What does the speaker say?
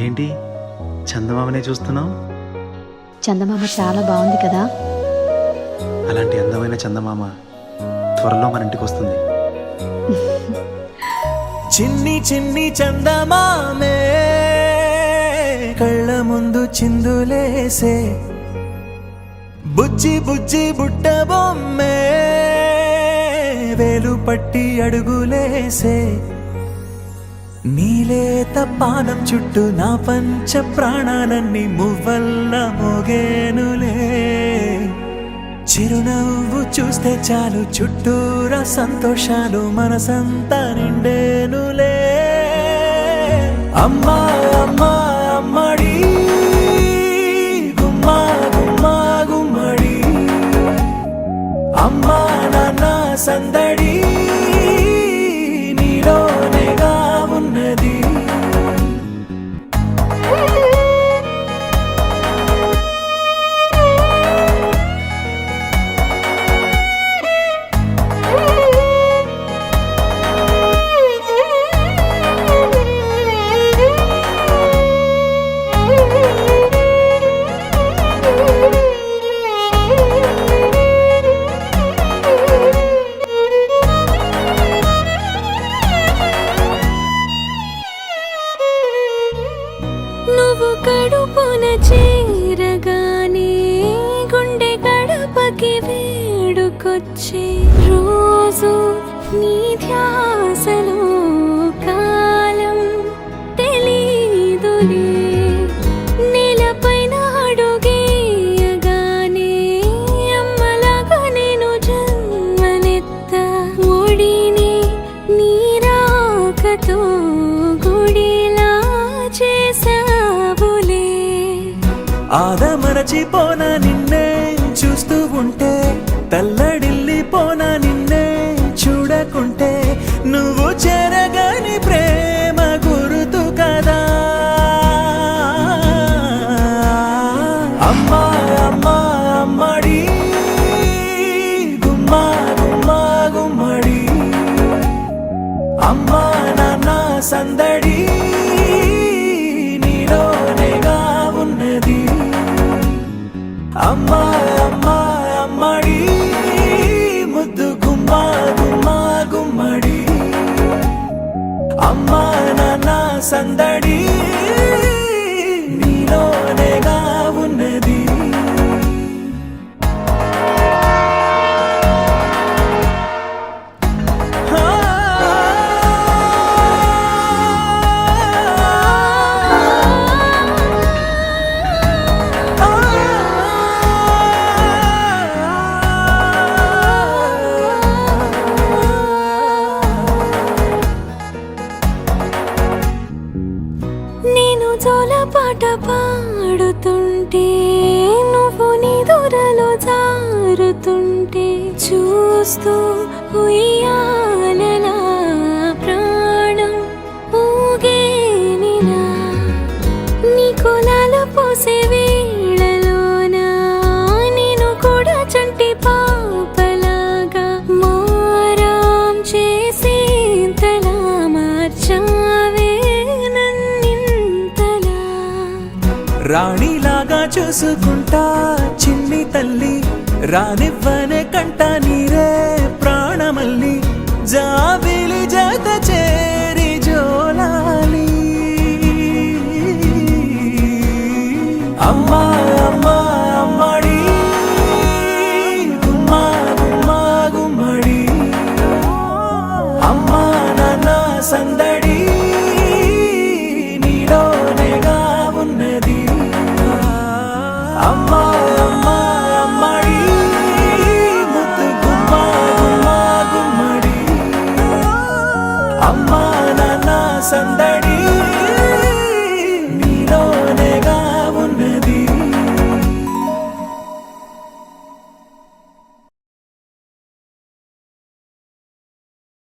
ఏంటి చందమామనే చూస్తున్నావు? చందమామ చాలా బాగుంది కదా. అలాంటి అందమైన చందమామ త్వరలో మన ఇంటికి వస్తుంది. చిన్ని చిన్ని చందమామే కళ్ళ ముందు చిందులేసే, బుజ్జి బుజ్జి బుట్ట బొమ్మే వేలు పట్టి అడుగులేసే, నీలేత పానం చుట్టూ నా పంచ ప్రాణాలన్నీ మువ్వల్ల మోగేనులే. చిరునవ్వు చూస్తే చాలు చుట్టూరా సంతోషాలు మనసంతా నిండేనులే. అమ్మా అమ్మా అమ్మడి గుమ్మా గుమ్మా గుమ్మడి, అమ్మా నాన్న సందడి నీలోనేగా ఉన్నది. నువ్వు కడుపున చేరగానే గుండె గడపకి వేడుకొచ్చే రోజు నీ ధ్యాసలో కాలం తెలీదులే. నేలపైన అడుగేయగానే అమ్మలాగా నేను జన్మనెత్త, ఒడిని నీ రాకతో గుడిలా చేసావులే. ఆదమరచిపోనా నిన్నే చూస్తూ ఉంటే, తల్లడిల్లిపోనా నిన్నే చూడకుంటే, నువ్వు చెరగని ప్రేమ గురుతు కదా. అమ్మా అమ్మా అమ్మడి గుమ్మా గుమ్మా గుమ్మడి, అమ్మా నాన్న సందడి నీలోనేగా ఉన్నది. అమ్మా అమ్మా అమ్మడి ముద్దు గుమ్మా గుమ్మా గుమ్మడి, అమ్మా నాన్న సందడి నీలోనేగా ఉన్నది. నేను జోలపాట పాడుతుంటే, నువ్వు నీ దూరలో జారుతుంటే, చూస్తూ ఉయ్యాలలా ప్రాణం ఊగేనిలా. నీ కులాల పోసే వేళలోన నేను కూడా చంటి పాపలాగా మారాం చేసేంతలా మార్చావే. రాణిలాగా చూసుకుంటా చిన్ని తల్లి, రానివ్వనే కంట నీరే